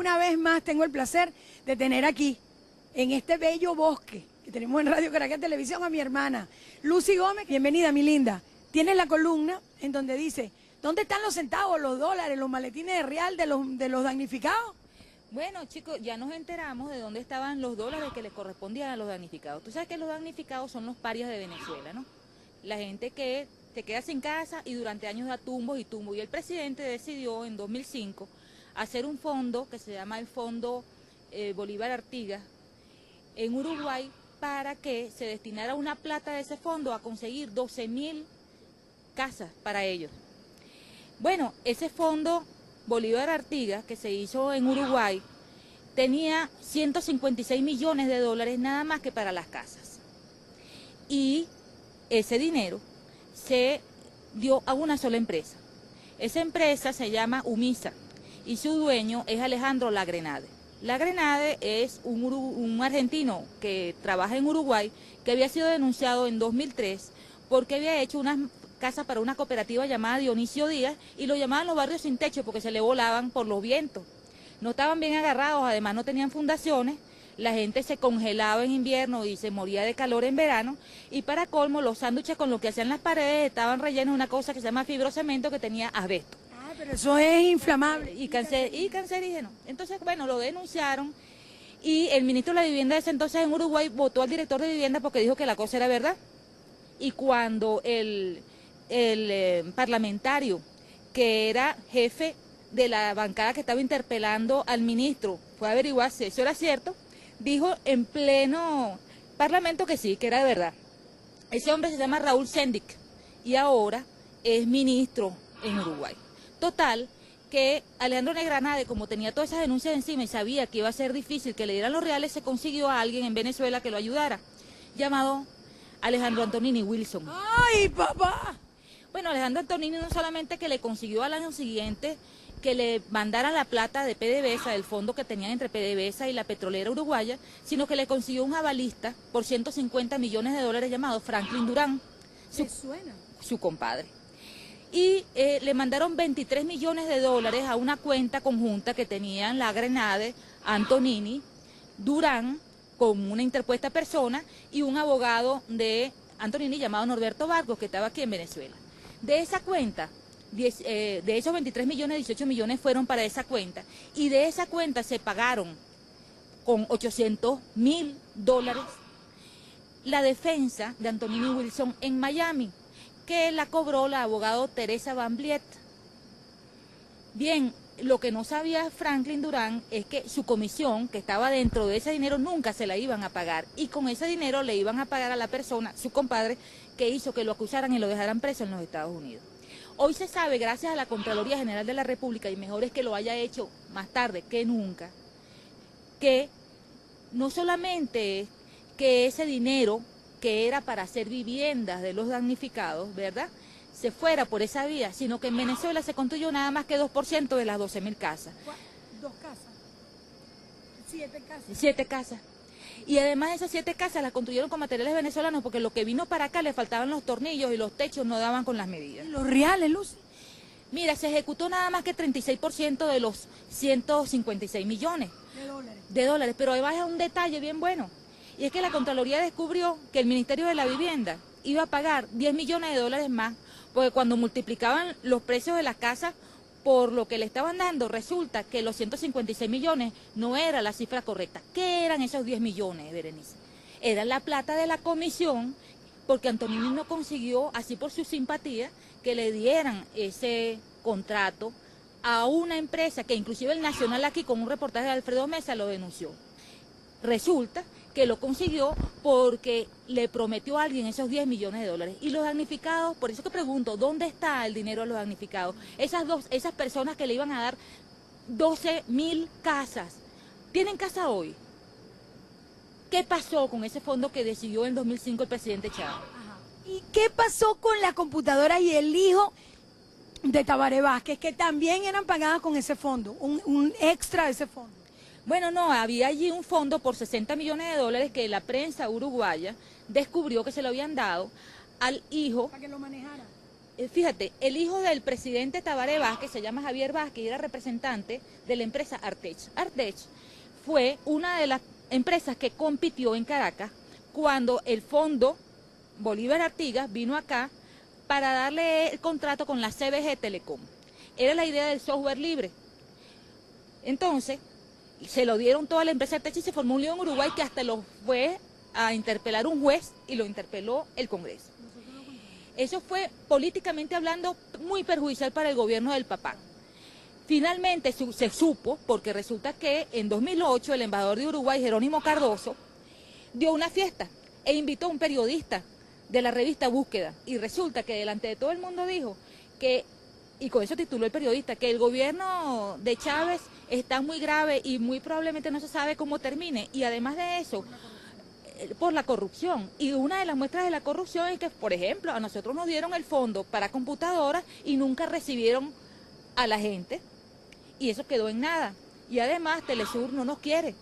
una vez más tengo el placer de tener aquí, en este bello bosque que tenemos en Radio Caracas Televisión, a mi hermana Lucy Gómez. Bienvenida, mi linda. Tienes la columna en donde dice, ¿dónde están los centavos, los dólares, los maletines de real de los damnificados? Bueno, chicos, ya nos enteramos de dónde estaban los dólares que les correspondían a los damnificados. Tú sabes que los damnificados son los parias de Venezuela, ¿no? La gente que se queda sin casa y durante años da tumbos y tumbos. Y el presidente decidió en 2005 hacer un fondo que se llama el Fondo Bolívar Artigas en Uruguay para que se destinara una plata de ese fondo a conseguir 12.000 casas para ellos. Bueno, ese fondo Bolívar Artigas, que se hizo en Uruguay, tenía 156 millones de dólares nada más que para las casas. Y ese dinero se dio a una sola empresa. Esa empresa se llama UMISA y su dueño es Alejandro Lagrenade. Lagrenade es un argentino que trabaja en Uruguay, que había sido denunciado en 2003 porque había hecho unas casa para una cooperativa llamada Dionisio Díaz y lo llamaban los barrios sin techo porque se le volaban por los vientos. No estaban bien agarrados, además no tenían fundaciones, la gente se congelaba en invierno y se moría de calor en verano y para colmo los sándwiches con lo que hacían las paredes estaban rellenos de una cosa que se llama fibrocemento que tenía asbesto. Ah, pero eso es inflamable. Y cancerígeno. Entonces, bueno, lo denunciaron y el ministro de la Vivienda de ese entonces en Uruguay votó al director de vivienda porque dijo que la cosa era verdad. Y cuando el parlamentario que era jefe de la bancada que estaba interpelando al ministro fue a averiguar si eso era cierto, dijo en pleno parlamento que sí, que era de verdad. Ese hombre se llama Raúl Sendic y ahora es ministro en Uruguay. Total, que Alejandro Lagrenade, como tenía todas esas denuncias encima y sabía que iba a ser difícil que le dieran los reales, se consiguió a alguien en Venezuela que lo ayudara, llamado Alejandro Antonini Wilson. ¡Ay, papá! Bueno, Alejandro Antonini no solamente que le consiguió al año siguiente que le mandaran la plata de PDVSA, del fondo que tenían entre PDVSA y la petrolera uruguaya, sino que le consiguió un avalista por 150 millones de dólares llamado Franklin Durán, su compadre. Y le mandaron 23 millones de dólares a una cuenta conjunta que tenían Lagrenade, Antonini, Durán, con una interpuesta persona y un abogado de Antonini llamado Norberto Vargas, que estaba aquí en Venezuela. De esa cuenta, de esos 23 millones, 18 millones fueron para esa cuenta y de esa cuenta se pagaron con 800.000 dólares la defensa de Antonini Wilson en Miami, que la cobró la abogada Teresa Van Vliet. Bien, lo que no sabía Franklin Durán es que su comisión, que estaba dentro de ese dinero, nunca se la iban a pagar. Y con ese dinero le iban a pagar a la persona, su compadre, que hizo que lo acusaran y lo dejaran preso en los Estados Unidos. Hoy se sabe, gracias a la Contraloría General de la República, y mejor es que lo haya hecho más tarde que nunca, que no solamente que ese dinero que era para hacer viviendas de los damnificados, ¿verdad?, se fuera por esa vía, sino que en Venezuela se construyó nada más que 2% de las 12.000 casas. ¿2 casas? 7 casas. 7 casas. Y además esas 7 casas las construyeron con materiales venezolanos porque lo que vino para acá le faltaban los tornillos y los techos no daban con las medidas. ¿Y los reales, Lucy? Mira, se ejecutó nada más que 36% de los 156 millones de dólares. Pero además es un detalle bien bueno. Y es que la Contraloría descubrió que el Ministerio de la Vivienda iba a pagar 10 millones de dólares más, porque cuando multiplicaban los precios de las casas por lo que le estaban dando, resulta que los 156 millones no era la cifra correcta. ¿Qué eran esos 10 millones, Berenice? Era la plata de la comisión, porque Antonini no consiguió, así por su simpatía, que le dieran ese contrato a una empresa que inclusive el Nacional aquí, con un reportaje de Alfredo Mesa, lo denunció. Resulta que lo consiguió porque le prometió a alguien esos 10 millones de dólares. Y los damnificados, por eso que pregunto, ¿dónde está el dinero de los damnificados? Esas personas que le iban a dar 12.000 casas, ¿tienen casa hoy? ¿Qué pasó con ese fondo que decidió en 2005 el presidente Chávez? ¿Y qué pasó con la computadora y el hijo de Tabaré Vázquez, que también eran pagadas con ese fondo, un extra de ese fondo? Bueno, no, había allí un fondo por 60 millones de dólares que la prensa uruguaya descubrió que se lo habían dado al hijo. ¿Para que lo manejara? fíjate, el hijo del presidente Tabaré Vázquez, se llama Javier Vázquez, y era representante de la empresa Artech. Artech fue una de las empresas que compitió en Caracas cuando el fondo Bolívar Artigas vino acá para darle el contrato con la CBG Telecom. Era la idea del software libre. Entonces, se lo dieron toda la empresa Artech y se formó un lío en Uruguay que hasta lo fue a interpelar un juez y lo interpeló el Congreso. Eso fue, políticamente hablando, muy perjudicial para el gobierno del papá. Finalmente se supo, porque resulta que en 2008 el embajador de Uruguay, Jerónimo Cardoso, dio una fiesta e invitó a un periodista de la revista Búsqueda. Y resulta que delante de todo el mundo dijo que, y con eso tituló el periodista, que el gobierno de Chávez está muy grave y muy probablemente no se sabe cómo termine. Y además de eso, por la corrupción. Y una de las muestras de la corrupción es que, por ejemplo, a nosotros nos dieron el fondo para computadoras y nunca recibieron a la gente. Y eso quedó en nada. Y además Telesur no nos quiere.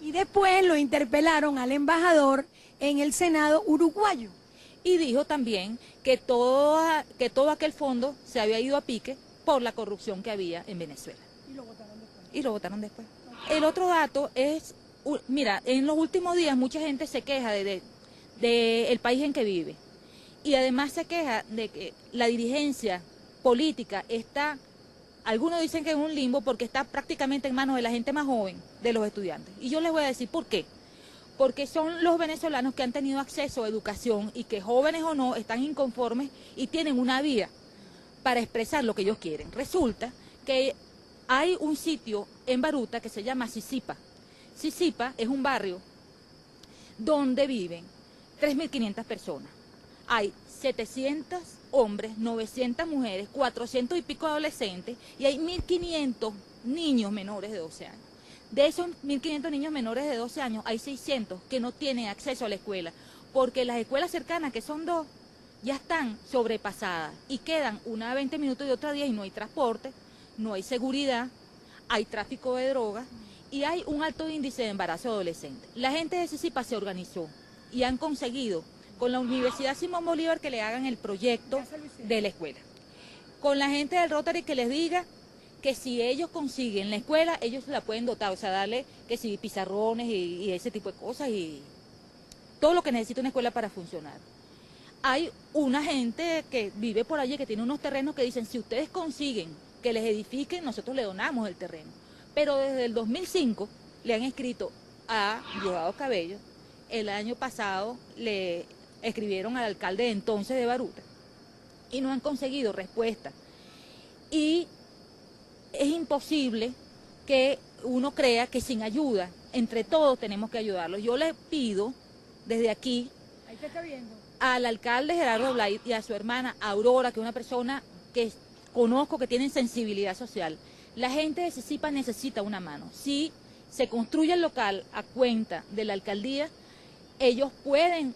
Y después lo interpelaron al embajador en el Senado uruguayo. Y dijo también que todo aquel fondo se había ido a pique por la corrupción que había en Venezuela. Y lo votaron después. Y lo votaron después. El otro dato es, mira, en los últimos días mucha gente se queja de el país en que vive. Y además se queja de que la dirigencia política está, algunos dicen que en un limbo porque está prácticamente en manos de la gente más joven, de los estudiantes. Y yo les voy a decir por qué. Porque son los venezolanos que han tenido acceso a educación y que, jóvenes o no, están inconformes y tienen una vía para expresar lo que ellos quieren. Resulta que hay un sitio en Baruta que se llama Sisipa. Sisipa es un barrio donde viven 3.500 personas. Hay 700 hombres, 900 mujeres, 400 y pico adolescentes y hay 1.500 niños menores de 12 años. De esos 1.500 niños menores de 12 años, hay 600 que no tienen acceso a la escuela, porque las escuelas cercanas, que son 2, ya están sobrepasadas y quedan una a 20 minutos y otra a 10 y no hay transporte, no hay seguridad, hay tráfico de drogas y hay un alto índice de embarazo adolescente. La gente de Sisipa se organizó y han conseguido con la Universidad Simón Bolívar que le hagan el proyecto de la escuela. Con la gente del Rotary que les diga que si ellos consiguen la escuela, ellos la pueden dotar, o sea, darle que si pizarrones y ese tipo de cosas y todo lo que necesita una escuela para funcionar. Hay una gente que vive por allí, que tiene unos terrenos que dicen, si ustedes consiguen que les edifiquen, nosotros le donamos el terreno. Pero desde el 2005 le han escrito a Diosdado Cabello, el año pasado le escribieron al alcalde de entonces de Baruta y no han conseguido respuesta. Y es imposible que uno crea que sin ayuda, entre todos tenemos que ayudarlos. Yo le pido desde aquí al alcalde Gerardo Blay y a su hermana Aurora, que es una persona que conozco que tiene sensibilidad social. La gente de Sisipa necesita una mano. Si se construye el local a cuenta de la alcaldía, ellos pueden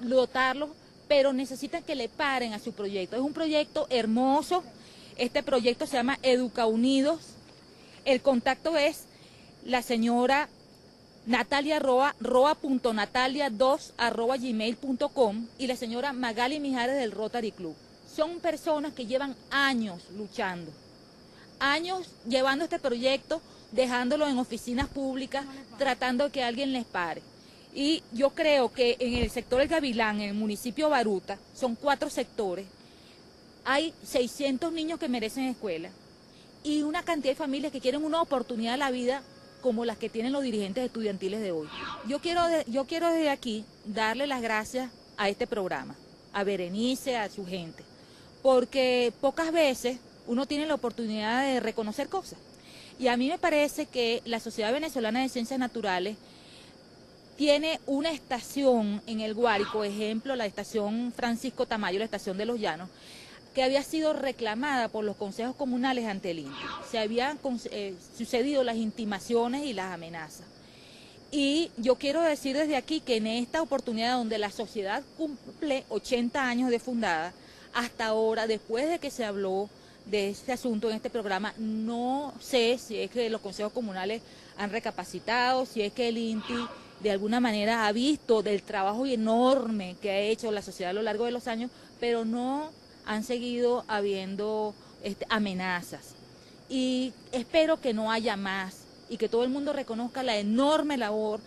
dotarlos, pero necesitan que le paren a su proyecto. Es un proyecto hermoso. Este proyecto se llama Educa Unidos. El contacto es la señora Natalia Roa, roa.natalia2@gmail.com y la señora Magali Mijares del Rotary Club. Son personas que llevan años luchando, años llevando este proyecto, dejándolo en oficinas públicas, tratando de que alguien les pare. Y yo creo que en el sector del Gavilán, en el municipio de Baruta, son 4 sectores. Hay 600 niños que merecen escuela y una cantidad de familias que quieren una oportunidad de la vida como las que tienen los dirigentes estudiantiles de hoy. Yo quiero desde aquí darle las gracias a este programa, a Berenice, a su gente, porque pocas veces uno tiene la oportunidad de reconocer cosas. Y a mí me parece que la Sociedad Venezolana de Ciencias Naturales tiene una estación en el Guárico, ejemplo, la estación Francisco Tamayo, la estación de Los Llanos, que había sido reclamada por los consejos comunales ante el INTI. Se habían sucedido las intimaciones y las amenazas. Y yo quiero decir desde aquí que en esta oportunidad donde la sociedad cumple 80 años de fundada, hasta ahora, después de que se habló de este asunto en este programa, no sé si es que los consejos comunales han recapacitado, si es que el INTI de alguna manera ha visto del trabajo enorme que ha hecho la sociedad a lo largo de los años pero no han seguido habiendo amenazas. Y espero que no haya más y que todo el mundo reconozca la enorme labor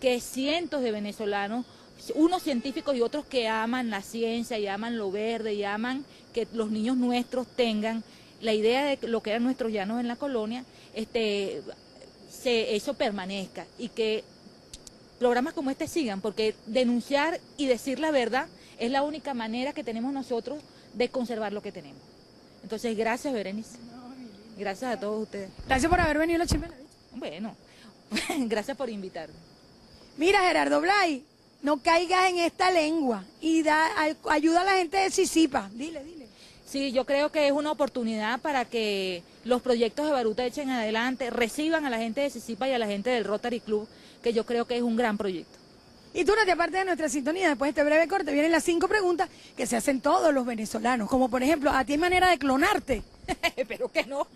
que cientos de venezolanos, unos científicos y otros que aman la ciencia y aman lo verde y aman que los niños nuestros tengan la idea de lo que eran nuestros llanos en la colonia, eso permanezca y que programas como este sigan, porque denunciar y decir la verdad es la única manera que tenemos nosotros de conservar lo que tenemos. Entonces, gracias, Berenice. Gracias a todos ustedes. Gracias por haber venido a la Chisme de la Bicha. Bueno, gracias por invitarme. Mira, Gerardo Blay, no caigas en esta lengua y ayuda a la gente de Sisipa. Dile. Sí, yo creo que es una oportunidad para que los proyectos de Baruta echen adelante, reciban a la gente de Sisipa y a la gente del Rotary Club, que yo creo que es un gran proyecto. Y tú no te apartes de nuestra sintonía. Después de este breve corte vienen las 5 preguntas que se hacen todos los venezolanos, como por ejemplo, ¿a ti hay manera de clonarte? Pero que no.